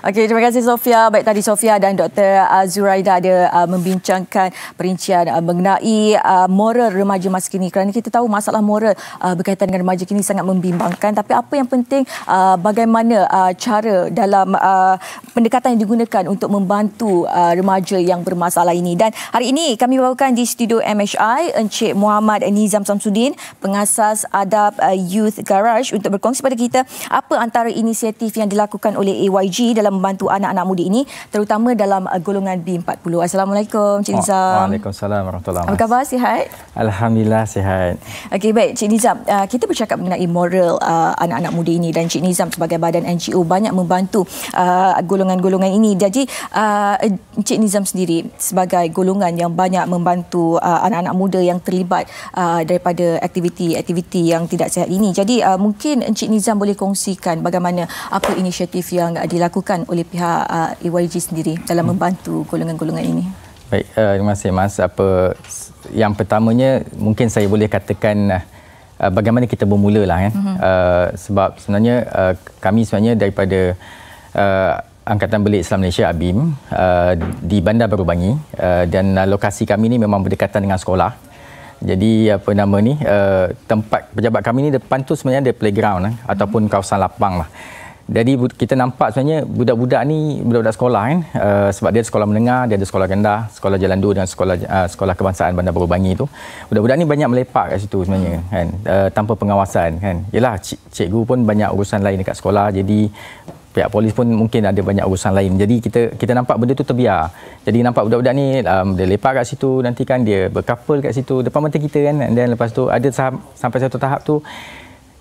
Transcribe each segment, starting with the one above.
Okey, terima kasih Sofia. Baik, tadi Sofia dan Dr. Zuraida ada membincangkan perincian mengenai moral remaja masa kini. Kerana kita tahu masalah moral berkaitan dengan remaja kini sangat membimbangkan. Tapi apa yang penting, bagaimana cara dalam pendekatan yang digunakan untuk membantu remaja yang bermasalah ini. Dan hari ini kami bawakan di studio MHI Encik Muhammad Nizam Samsudin, pengasas Adab Youth Garage, untuk berkongsi pada kita apa antara inisiatif yang dilakukan oleh AYG dalam membantu anak-anak muda ini, terutama dalam golongan B40. Assalamualaikum Cik Nizam. Waalaikumsalam warahmatullahi wabarakatuh. Apa khabar, sihat? Alhamdulillah sihat. Okey, baik Cik Nizam, kita bercakap mengenai moral anak-anak muda ini, dan Cik Nizam sebagai badan NGO banyak membantu golongan-golongan ini. Jadi Cik Nizam sendiri sebagai golongan yang banyak membantu anak-anak muda yang terlibat daripada aktiviti-aktiviti yang tidak sihat ini. Jadi mungkin Encik Nizam boleh kongsikan bagaimana apa inisiatif yang dilakukan oleh pihak AYG sendiri dalam membantu golongan-golongan ini. Baik, terima kasih Mas. Yang pertamanya mungkin saya boleh katakan bagaimana kita bermula lah kan. Sebab sebenarnya kami sebenarnya daripada Angkatan Belik Islam Malaysia ABIM di Bandar Baru Bangi, dan lokasi kami ni memang berdekatan dengan sekolah. Jadi tempat pejabat kami ni depan tu sebenarnya ada playground ataupun kawasan lapang lah. Jadi kita nampak sebenarnya budak-budak ni budak-budak sekolah kan, sebab dia ada sekolah menengah, dia ada sekolah rendah, sekolah Jalan 2 dan sekolah kebangsaan Bandar Baru Bangi tu. Budak-budak ni banyak melepak kat situ sebenarnya kan, tanpa pengawasan kan. Yalah, cikgu pun banyak urusan lain dekat sekolah, jadi pihak polis pun mungkin ada banyak urusan lain. Jadi kita nampak benda tu terbiar. Jadi nampak budak-budak ni dia lepak kat situ, nanti kan dia berkapal kat situ depan mata kita kan. Dan lepas tu ada sampai satu tahap tu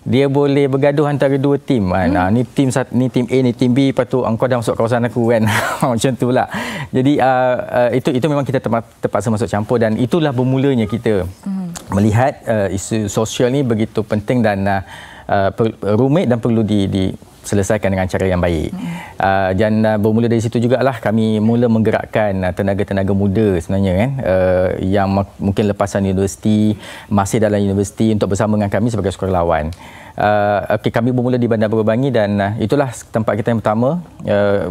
dia boleh bergaduh antara dua tim. Ni tim A, ni tim B, lepas tu engkau dah masuk kawasan aku kan. Macam tu lah. Jadi itu memang kita terpaksa masuk campur, dan itulah bermulanya kita melihat isu sosial ni begitu penting dan rumit dan perlu diselesaikan dengan cara yang baik. Dan bermula dari situ jugalah kami mula menggerakkan tenaga-tenaga muda sebenarnya kan, yang mungkin lepasan universiti, masih dalam universiti, untuk bersama dengan kami sebagai sukarelawan. Kami bermula di Bandar Baru Bangi, dan itulah tempat kita yang pertama.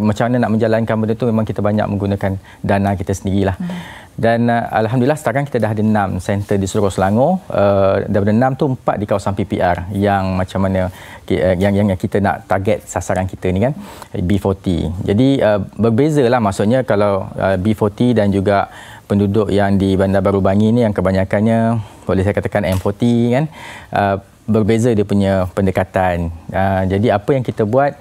Macam mana nak menjalankan benda tu, memang kita banyak menggunakan dana kita sendirilah. Dan alhamdulillah sekarang kita dah ada 6 center di seluruh Selangor. Daripada 6 tu 4 di kawasan PPR, yang macam mana yang kita nak target sasaran kita ni kan, B40. Jadi berbezalah, maksudnya kalau B40 dan juga penduduk yang di Bandar Baru Bangi ni yang kebanyakannya boleh saya katakan M40 kan, berbeza dia punya pendekatan. Jadi apa yang kita buat,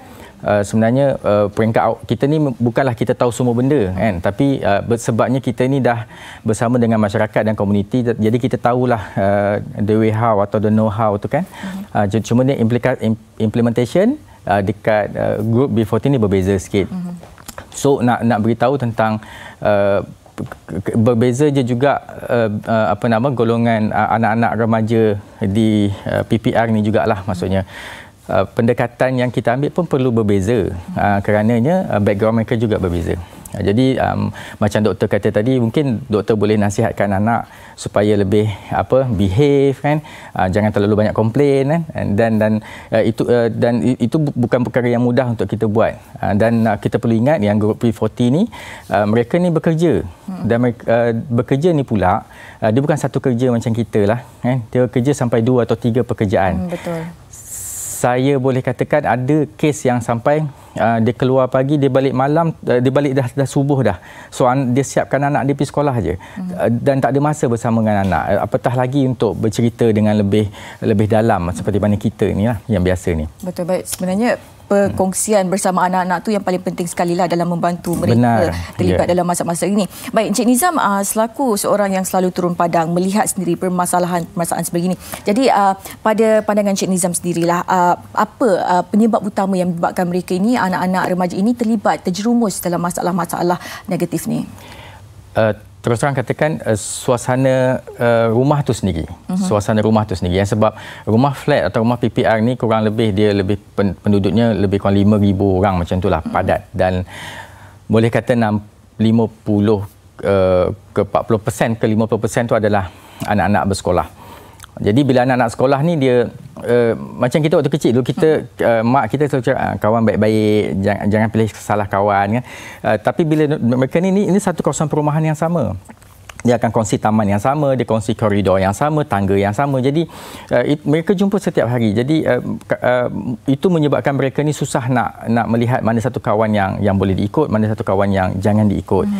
sebenarnya peringkat kita ni bukanlah kita tahu semua benda kan, tapi sebabnya kita ni dah bersama dengan masyarakat dan komuniti, jadi kita tahulah the way how atau the know how tu kan. Cuma ni implementation dekat group B40 ni berbeza sikit. So nak beritahu tentang berbeza je juga golongan anak-anak remaja di PPR ni jugalah, maksudnya pendekatan yang kita ambil pun perlu berbeza, kerananya background mereka juga berbeza. Jadi macam doktor kata tadi, mungkin doktor boleh nasihatkan anak supaya lebih behave kan, jangan terlalu banyak komplain kan, dan itu bukan perkara yang mudah untuk kita buat. Dan kita perlu ingat yang grup P40 ni mereka ni bekerja, dan mereka bekerja ni pula dia bukan satu kerja macam kita lah kan, dia kerja sampai 2 atau 3 pekerjaan. Betul. Saya boleh katakan ada kes yang sampai dia keluar pagi, dia balik malam, dia balik dah subuh dah. So dia siapkan anak dia pergi sekolah aja, dan tak ada masa bersama dengan anak. Apatah lagi untuk bercerita dengan lebih dalam seperti mana kita ni lah yang biasa ni. Betul, baik. Sebenarnya perkongsian bersama anak-anak tu yang paling penting sekali lah dalam membantu mereka terlibat dalam masa-masa ini. Baik, Encik Nizam, selaku seorang yang selalu turun padang melihat sendiri permasalahan sebegini. Jadi pada pandangan Encik Nizam sendirilah, apa penyebab utama yang menyebabkan mereka ini, anak-anak remaja ini, terjerumus dalam masalah-masalah negatif ni? Terus terang katakan suasana rumah tu sendiri. Suasana rumah tu sendiri. Sebab rumah flat atau rumah PPR ni kurang lebih penduduknya lebih kurang 5,000 orang macam itulah, padat. Dan boleh kata 50 ke 40% ke 50% tu adalah anak-anak bersekolah. Jadi bila anak-anak sekolah ni dia macam kita waktu kecil dulu kita mak kita selalu cakap kawan baik-baik, jangan pilih salah kawan kan. Tapi bila mereka ni satu kawasan perumahan yang sama. Dia akan kongsi taman yang sama, dia kongsi koridor yang sama, tangga yang sama. Jadi mereka jumpa setiap hari. Jadi itu menyebabkan mereka ni susah nak melihat mana satu kawan yang boleh diikut, mana satu kawan yang jangan diikut.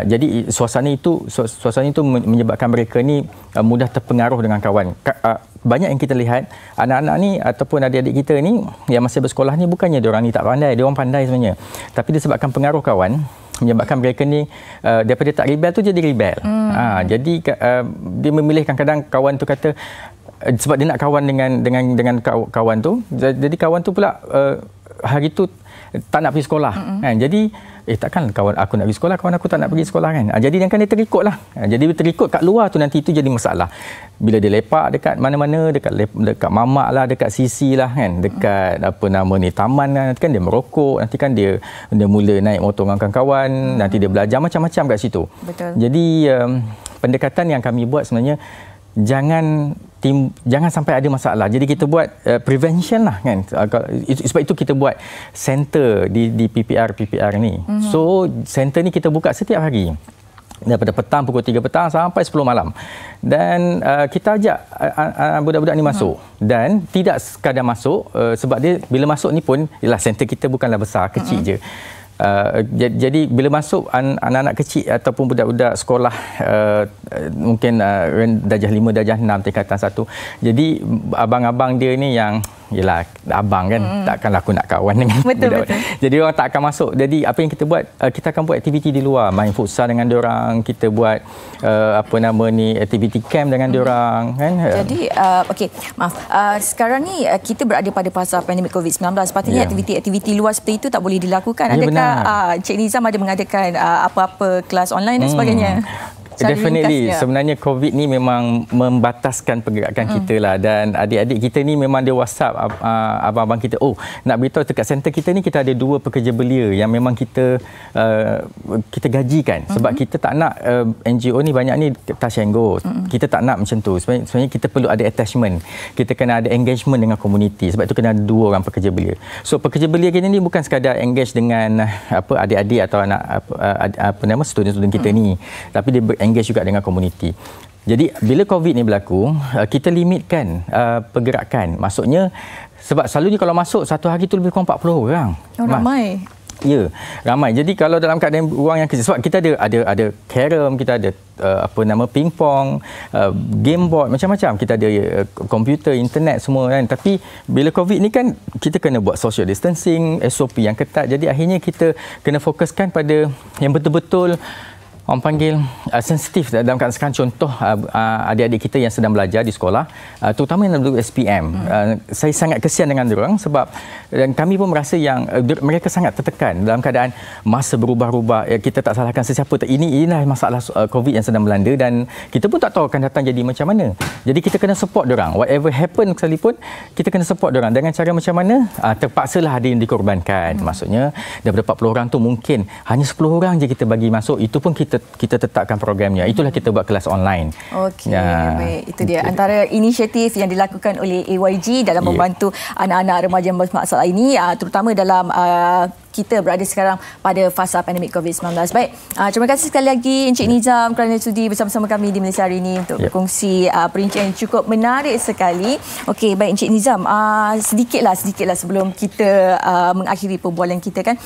Jadi suasana itu menyebabkan mereka ni mudah terpengaruh dengan kawan. Banyak yang kita lihat anak-anak ni ataupun adik-adik kita ni yang masih bersekolah ni bukannya diorang ni tak pandai, diorang pandai sebenarnya. Tapi disebabkan pengaruh kawan menyebabkan mereka ni daripada tak rebel tu jadi rebel. Jadi dia memilih kadang-kadang kawan tu kata sebab dia nak kawan dengan kawan tu, jadi kawan tu pula hari tu tak nak pergi sekolah. Jadi takkan kawan aku nak pergi sekolah, kawan aku tak nak pergi sekolah kan. Jadi dia terikut lah. Jadi dia terikut kat luar tu nanti itu jadi masalah. Bila dia lepak dekat mana-mana, dekat mamak lah, dekat sisi lah kan, dekat taman kan dia merokok, nanti kan dia mula naik motor dengan kawan-kawan, nanti dia belajar macam-macam kat situ. Betul. Jadi pendekatan yang kami buat sebenarnya jangan sampai ada masalah. Jadi kita buat prevention lah kan. Sebab itu kita buat center di PPR ni. So center ni kita buka setiap hari. Daripada petang pukul 3 petang sampai 10 malam. Dan kita ajak budak-budak ni masuk. Dan tidak sekadar masuk sebab dia bila masuk ni pun ialah center kita bukanlah besar, kecil je. Jadi bila masuk anak-anak kecil ataupun budak-budak sekolah mungkin darjah 5, darjah 6 tingkatan 1. Jadi abang-abang dia ni yang yelah abang kan, takkanlah aku nak kawan dengan budak. Jadi orang tak akan masuk. Jadi apa yang kita buat, kita akan buat aktiviti di luar, main futsal dengan diorang, kita buat aktiviti camp dengan diorang kan. Jadi okey, maaf. Sekarang ni kita berada pada fasa pandemik COVID-19. Sepatutnya aktiviti-aktiviti luar seperti itu tak boleh dilakukan. Adakah Encik Nizam ada mengadakan apa-apa kelas online dan sebagainya? Definitely. Sebenarnya COVID ni memang membataskan pergerakan kita lah. Dan adik-adik kita ni memang dia WhatsApp abang-abang kita. Oh, nak beritahu dekat center kita ni kita ada 2 pekerja belia yang memang kita gajikan. Sebab kita tak nak NGO ni banyak ni touch and go. Kita tak nak macam tu. Sebenarnya kita perlu ada attachment. Kita kena ada engagement dengan komuniti. Sebab itu kena ada 2 orang pekerja belia. So pekerja belia kita ni bukan sekadar engage dengan adik-adik atau student-student kita ni. Tapi dia engage juga dengan komuniti. Jadi bila COVID ni berlaku, kita limitkan pergerakan. Maksudnya sebab selalunya kalau masuk satu hari tu lebih kurang 40 orang. Ramai. Ya, ramai. Jadi kalau dalam keadaan ruang yang kecil, sebab kita ada carom, kita ada pingpong, game board, macam-macam. Kita ada komputer, internet semua kan. Tapi bila COVID ni kan kita kena buat social distancing, SOP yang ketat. Jadi akhirnya kita kena fokuskan pada yang betul-betul orang panggil sensitif dalam keadaan sekarang. Contoh adik-adik kita yang sedang belajar di sekolah, terutama yang dalam SPM. Saya sangat kesian dengan mereka sebab dan kami pun merasa yang mereka sangat tertekan dalam keadaan masa berubah-ubah. Kita tak salahkan sesiapa. Inilah masalah COVID yang sedang melanda dan kita pun tak tahu akan datang jadi macam mana. Jadi kita kena support diorang. Whatever happen sekalipun, kita kena support diorang. Dengan cara macam mana? Terpaksalah ada yang dikorbankan. Maksudnya daripada 40 orang tu mungkin hanya 10 orang je kita bagi masuk. Itu pun kita tetapkan programnya. Itulah kita buat kelas online. Okey, baik. Itu dia antara inisiatif yang dilakukan oleh AYG dalam membantu anak-anak remaja yang bermasalah ini, terutama dalam kita berada sekarang pada fasa pandemik COVID-19. Baik, terima kasih sekali lagi Encik Nizam kerana sudi bersama-sama kami di Malaysia hari ini untuk berkongsi perincian yang cukup menarik sekali. Okey, baik Encik Nizam, sedikitlah sebelum kita mengakhiri perbualan kita kan,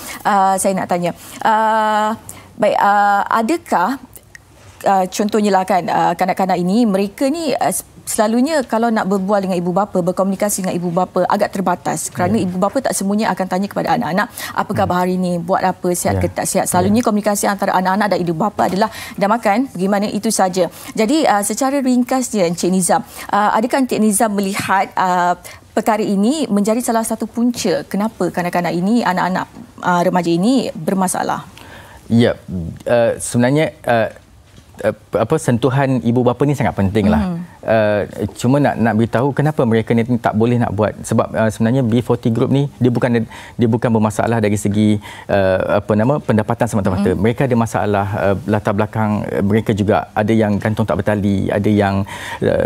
saya nak tanya. Baik, adakah contohnya lah kan kanak-kanak ini, mereka ni selalunya kalau nak berbual dengan ibu bapa, berkomunikasi dengan ibu bapa agak terbatas kerana ibu bapa tak semuanya akan tanya kepada anak-anak apa khabar hari ini, buat apa, sihat ke tak sihat. Selalunya komunikasi antara anak-anak dan ibu bapa adalah dah makan, bagaimana, itu saja. Jadi secara ringkasnya Encik Nizam, adakah Encik Nizam melihat perkara ini menjadi salah satu punca kenapa kanak-kanak ini, anak-anak remaja ini bermasalah? Ya, sebenarnya sentuhan ibu bapa ni sangat penting lah. cuma nak beritahu kenapa mereka ni tak boleh nak buat, sebab sebenarnya B40 Group ni dia bukan bermasalah dari segi pendapatan semata-mata. Mereka ada masalah latar belakang mereka juga, ada yang gantung tak bertali, ada yang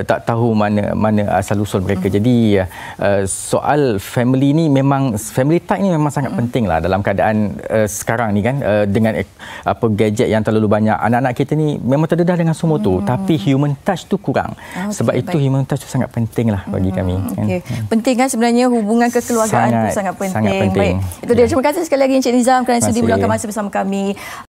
tak tahu mana asal usul mereka. Jadi soal family ni memang, family tie ni memang sangat penting lah dalam keadaan sekarang ni kan, dengan gadget yang terlalu banyak. Anak-anak kita ni memang terdedah dengan semua tu, tapi human touch tu kurang. Sebab itu human touch tu sangat penting lah bagi kami. Penting kan sebenarnya hubungan kekeluargaan tu sangat penting. Baik. Itu dia. Terima kasih sekali lagi Encik Nizam kerana sudi meluangkan masa bersama kami.